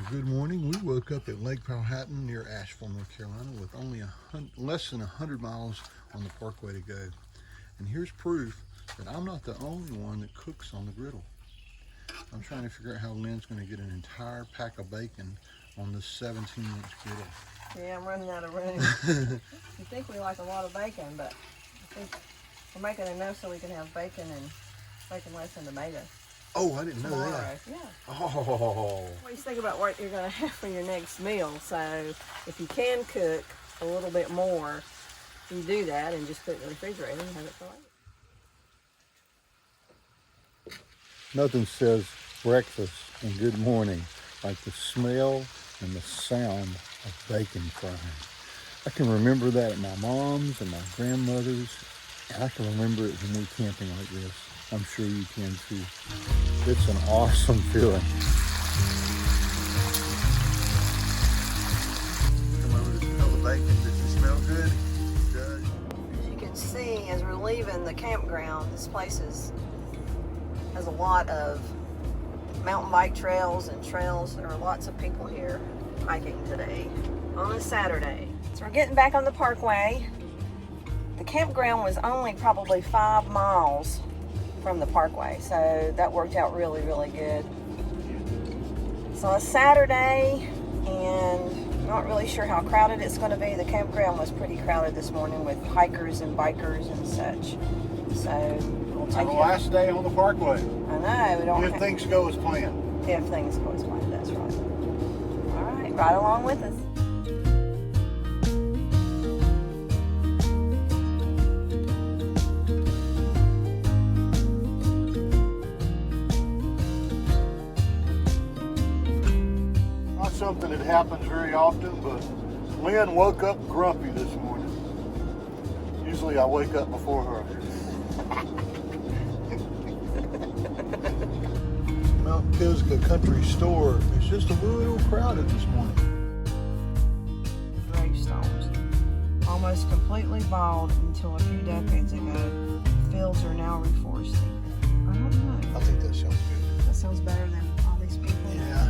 Good morning. We woke up at Lake Powhatan near Asheville, North Carolina with only less than 100 miles on the parkway to go. And here's proof that I'm not the only one that cooks on the griddle. I'm trying to figure out how Lynn's going to get an entire pack of bacon on this 17-inch griddle. Yeah, I'm running out of room. You think we like a lot of bacon, but I think we're making enough so we can have bacon and bacon lettuce and tomato. Oh, I didn't know that. Yeah. Oh. Always think about what you're going to have for your next meal. So if you can cook a little bit more, you do that and just put it in the refrigerator and have it for later. Nothing says breakfast and good morning like the smell and the sound of bacon frying. I can remember that at my mom's and my grandmother's, and I can remember it when we're camping like this. I'm sure you can too. It's an awesome feeling. Come over to smell the bacon. Does it smell good? It does. As you can see, as we're leaving the campground, this place has a lot of mountain bike trails and trails. There are lots of people here hiking today on a Saturday. So we're getting back on the parkway. The campground was only probably 5 miles from the parkway, so that worked out really, really good. So it's Saturday, and not really sure how crowded it's going to be. The campground was pretty crowded this morning with hikers and bikers and such. So we'll take the last day on the parkway. I know. We don't if things go as planned. If things go as planned, that's right. All right, ride along with us. Not something that happens very often, but Lynn woke up grumpy this morning. Usually I wake up before her. Mount Pisgah Country Store is just a little crowded this morning. Gravestones. Almost completely bald until a few decades ago. Fields are now reforesting. I don't know. I think that sounds good. That sounds better than all these people. Yeah.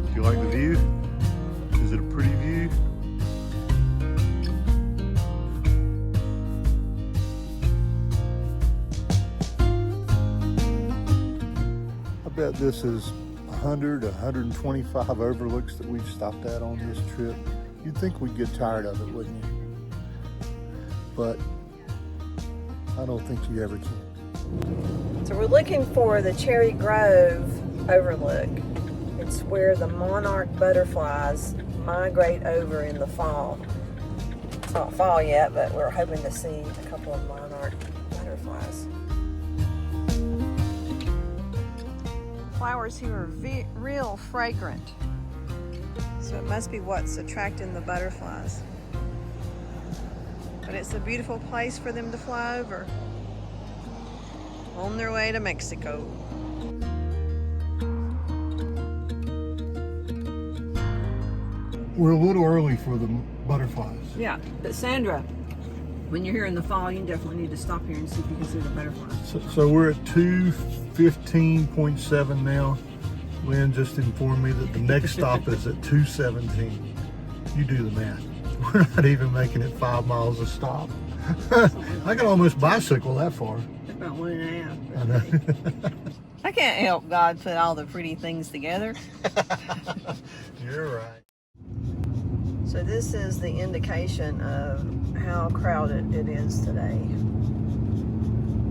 Do you like the view? Is it a pretty view? I bet this is 100, 125 overlooks that we've stopped at on this trip. You'd think we'd get tired of it, wouldn't you? But I don't think you ever can. So we're looking for the Cherry Grove overlook. It's where the monarch butterflies migrate over in the fall. It's not fall yet, but we're hoping to see a couple of monarch butterflies. Flowers here are real fragrant. So it must be what's attracting the butterflies. But it's a beautiful place for them to fly over on their way to Mexico. We're a little early for the butterflies. Yeah, but Sandra, when you're here in the fall, you definitely need to stop here and see if you can see the butterflies. So we're at 2:15.7 now. Lynn just informed me that the next stop is at 2:17. You do the math. We're not even making it 5 miles a stop. I can almost bicycle that far. About 1.5. I know. I can't help God put all the pretty things together. You're right. So this is the indication of how crowded it is today.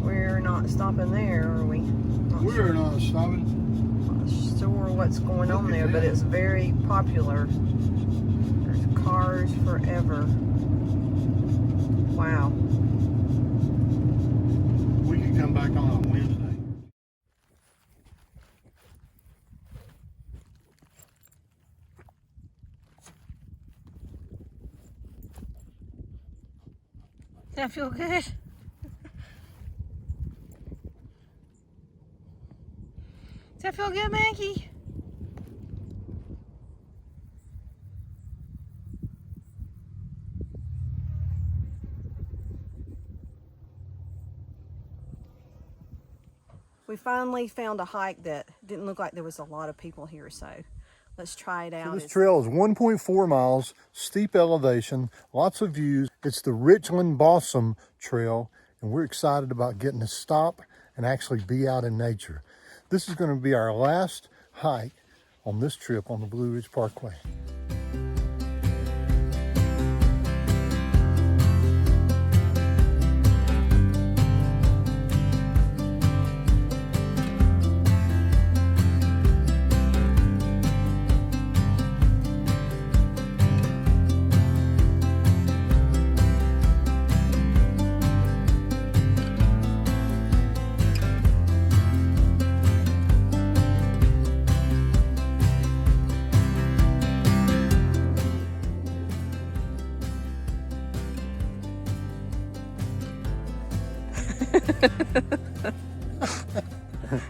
We're not stopping there, are we? We're not stopping. Not sure what's going on there, but it's very popular. There's cars forever. Wow. We can come back on Wednesday. Does that feel good? Does that feel good, Maggie? We finally found a hike that didn't look like there was a lot of people here, so let's try it out. So this trail is 1.4 miles, steep elevation, lots of views. It's the Richland Balsam Trail, and we're excited about getting to stop and actually be out in nature. This is going to be our last hike on this trip on the Blue Ridge Parkway.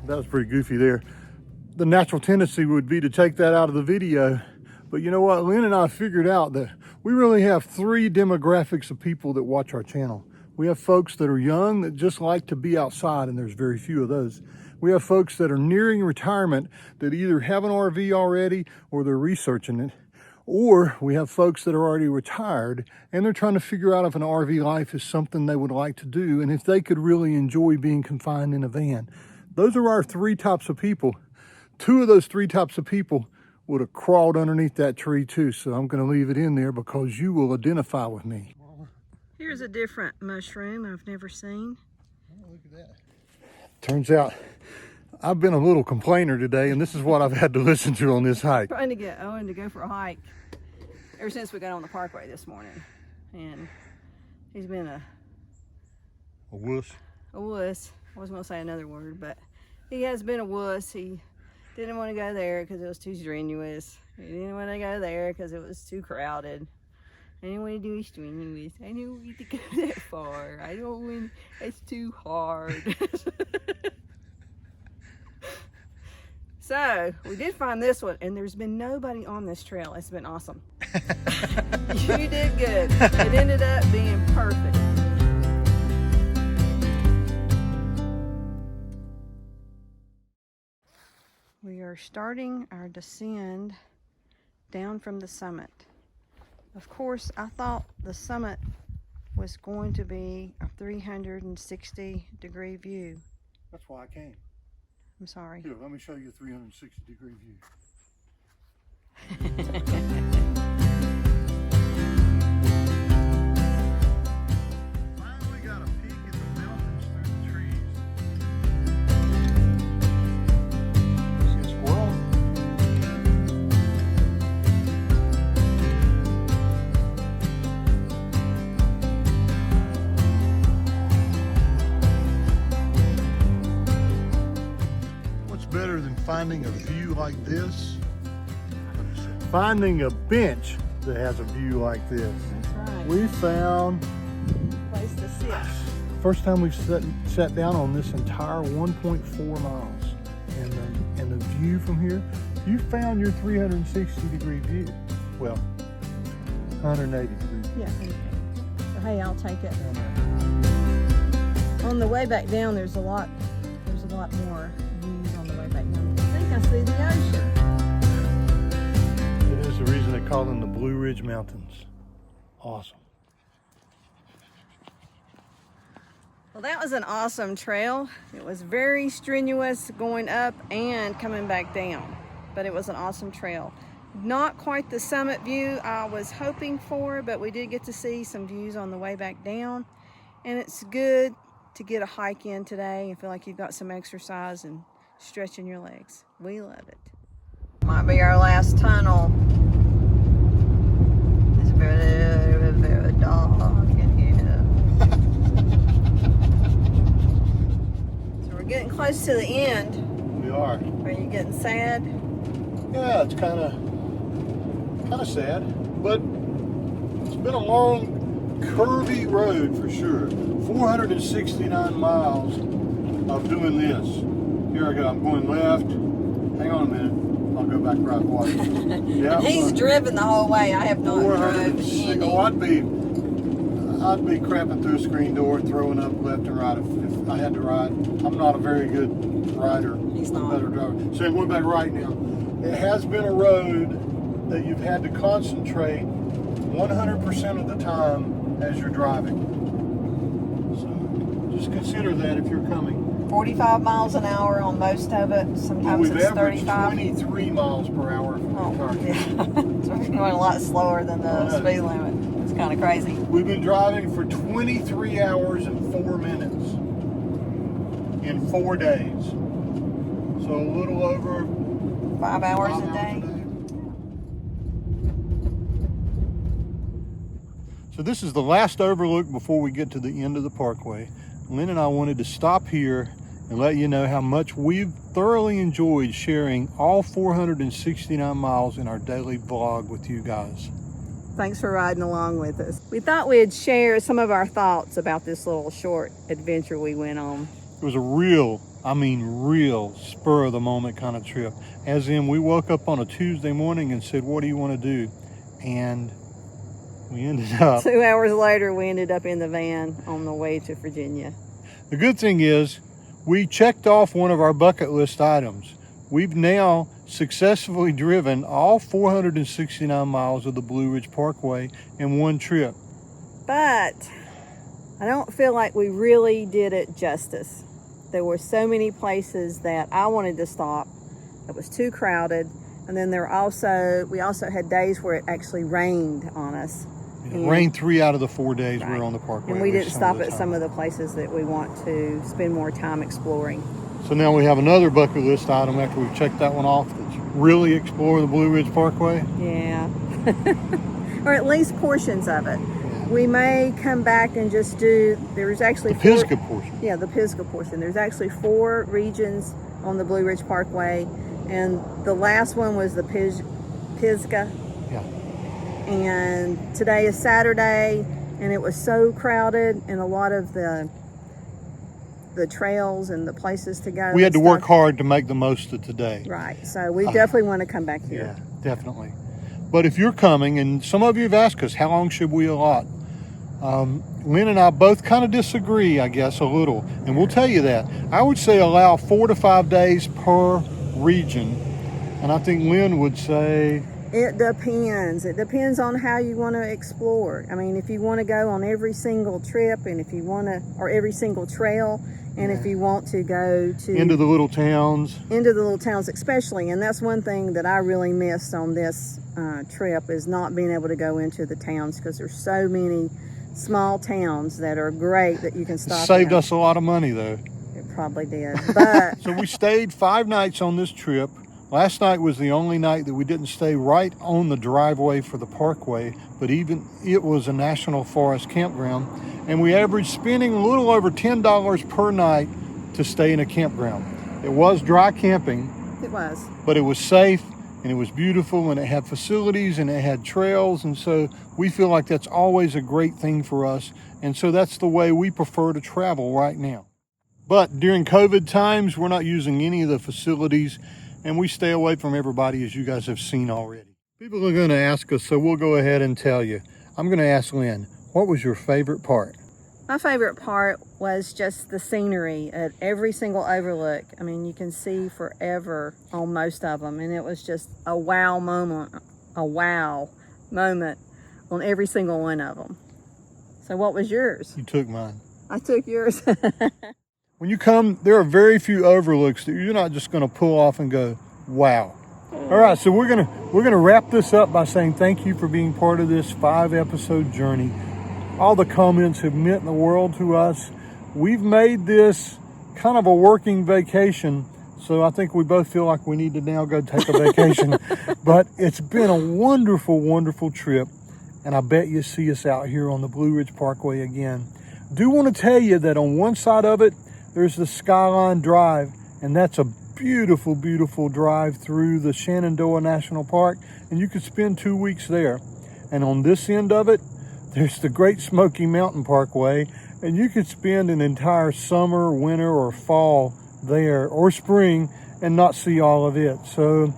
That was pretty goofy there. The natural tendency would be to take that out of the video, but you know what? Lynn and I figured out that we really have three demographics of people that watch our channel. We have folks that are young that just like to be outside, and there's very few of those. We have folks that are nearing retirement that either have an RV already or they're researching it. Or we have folks that are already retired and they're trying to figure out if an RV life is something they would like to do and if they could really enjoy being confined in a van. Those are our three types of people. Two of those three types of people would have crawled underneath that tree too, so I'm going to leave it in there because you will identify with me. Here's a different mushroom I've never seen. Oh, look at that. Turns out I've been a little complainer today, and this is what I've had to listen to on this hike. Trying to get Owen to go for a hike ever since we got on the parkway this morning, and he's been a wuss. A wuss. I wasn't gonna say another word, but he has been a wuss. He didn't want to go there because it was too strenuous. He didn't want to go there because it was too crowded. I didn't want to do strenuous. I don't want to go that far. I don't want. It's too hard. So, we did find this one, and there's been nobody on this trail. It's been awesome. You did good. It ended up being perfect. We are starting our descend down from the summit. Of course, I thought the summit was going to be a 360-degree view. That's why I came. I'm sorry. Here, let me show you a 360-degree view. Finally got a peek at the mountains through the trees. See a squirrel? Better than finding a view like this? Finding a bench that has a view like this. That's right. We found a place to sit. First time we've sat down on this entire 1.4 miles. And the view from here, you found your 360-degree view. Well, 180 degrees. Yeah. So, hey, I'll take it. On the way back down, there's a lot more views on the way back down. I think I see the ocean. It is the reason they call them the Blue Ridge Mountains. Awesome. Well, that was an awesome trail. It was very strenuous going up and coming back down, but it was an awesome trail. Not quite the summit view I was hoping for, but we did get to see some views on the way back down, and it's good to get a hike in today and feel like you've got some exercise and stretching your legs. We love it. Might be our last tunnel. It's very, very dark in here. So we're getting close to the end. We are. Are you getting sad? Yeah, it's kind of sad, but it's been a long, curvy road for sure. 469 miles of doing this. Here I go. I'm going left. Hang on a minute. I'll go back right watch. Yeah. He's driven the whole way. I have not driven any. Oh, I'd be crapping through a screen door, throwing up left and right if I had to ride. I'm not a very good rider. He's I'm a not. better driver. So going back right now, it has been a road that you've had to concentrate 100% of the time as you're driving. So just consider that if you're coming. 45 miles an hour on most of it. Sometimes We've it's averaged 35. 23 miles per hour from Oh, the car. yeah. So we're going a lot slower than the speed limit. It's kind of crazy. We've been driving for 23 hours and 4 minutes in 4 days. So a little over 5 hours 5 a day. So this is the last overlook before we get to the end of the parkway. Lynn and I wanted to stop here and let you know how much we've thoroughly enjoyed sharing all 469 miles in our daily vlog with you guys. Thanks for riding along with us. We thought we'd share some of our thoughts about this little short adventure we went on. It was a real spur of the moment kind of trip. As in, we woke up on a Tuesday morning and said, what do you want to do? And we ended up 2 hours later, we ended up in the van on the way to Virginia. The good thing is we checked off one of our bucket list items. We've now successfully driven all 469 miles of the Blue Ridge Parkway in one trip. But I don't feel like we really did it justice. There were so many places that I wanted to stop. It was too crowded. And then we also had days where it actually rained on us. It rained 3 out of the 4 days we were on the parkway. And we didn't stop at some of the places that we want to spend more time exploring. So now we have another bucket list item after we've checked that one off. That's really explore the Blue Ridge Parkway. Yeah. Or at least portions of it. Yeah. We may come back and just there's actually the Pisgah portion. Yeah, the Pisgah portion. There's actually 4 regions on the Blue Ridge Parkway. And the last one was the Pisgah. Yeah. And today is Saturday, and it was so crowded, and a lot of the trails and the places to go. We had to work hard to make the most of today. Right. So we definitely want to come back here. Yeah, definitely. But if you're coming, and some of you have asked us, how long should we allot? Lynn and I both kind of disagree, I guess, a little. And we'll tell you that. I would say allow 4 to 5 days per region. And I think Lynn would say... It depends. It depends on how you want to explore. I mean, if you want to go on every single trip, and if you want to, or every single trail, and if you want to go to... Into the little towns. Into the little towns especially. And that's one thing that I really missed on this trip, is not being able to go into the towns, because there's so many small towns that are great that you can stop. It saved us a lot of money, though. It probably did. But so we stayed 5 nights on this trip. Last night was the only night that we didn't stay right on the driveway for the parkway, but even it was a national forest campground, and we averaged spending a little over $10 per night to stay in a campground. It was dry camping. It was. But it was safe, and it was beautiful, and it had facilities, and it had trails, and so we feel like that's always a great thing for us, and so that's the way we prefer to travel right now. But during COVID times, we're not using any of the facilities, and we stay away from everybody, as you guys have seen already. People are going to ask us, so we'll go ahead and tell you. I'm going to ask Lynn, what was your favorite part? My favorite part was just the scenery at every single overlook. I mean, you can see forever on most of them, and it was just a wow moment on every single one of them. So what was yours? You took mine. I took yours. When you come, there are very few overlooks that you're not just going to pull off and go, wow. All right, so we're gonna wrap this up by saying thank you for being part of this 5-episode journey. All the comments have meant the world to us. We've made this kind of a working vacation, so I think we both feel like we need to now go take a vacation. But it's been a wonderful, wonderful trip, and I bet you see us out here on the Blue Ridge Parkway again. Do want to tell you that on one side of it, there's the Skyline Drive, and that's a beautiful, beautiful drive through the Shenandoah National Park, and you could spend 2 weeks there. And on this end of it, there's the Great Smoky Mountain Parkway, and you could spend an entire summer, winter, or fall there, or spring, and not see all of it. So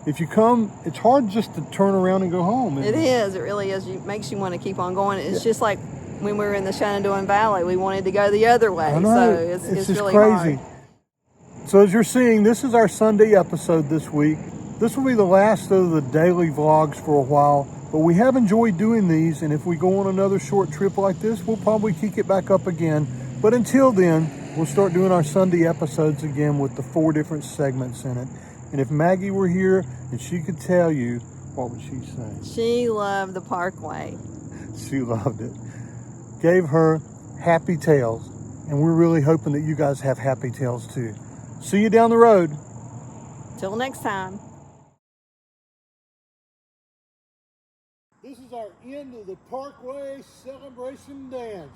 if you come, it's hard just to turn around and go home. It is. It really is. It makes you want to keep on going. It's just like when we were in the Shenandoah Valley. We wanted to go the other way. I know. So it's it's just really crazy. hard. So as you're seeing, this is our Sunday episode this week. This will be the last of the daily vlogs for a while, but we have enjoyed doing these, and if we go on another short trip like this, we'll probably kick it back up again. But until then, we'll start doing our Sunday episodes again with the 4 different segments in it. And if Maggie were here and she could tell you, what would she say? She loved the Parkway. She loved it. Gave her happy tails, and we're really hoping that you guys have happy tails too. See you down the road. Till next time. This is our end of the Parkway celebration dance.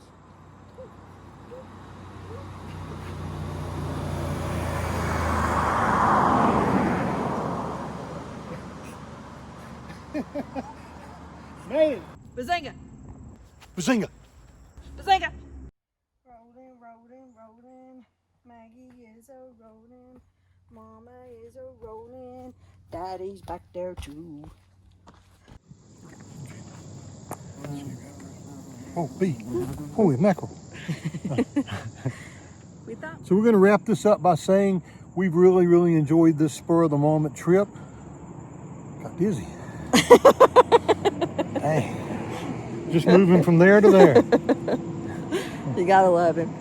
Made it. Bazinga! Bazinga. Bazinga! Rolling. Maggie is a rolling. Mama is a rolling. Daddy's back there too. Oh, bee. Holy mackerel. We thought. So we're going to wrap this up by saying we've really enjoyed this spur of the moment trip. Got dizzy. Dang. Just moving from there to there. You gotta love him.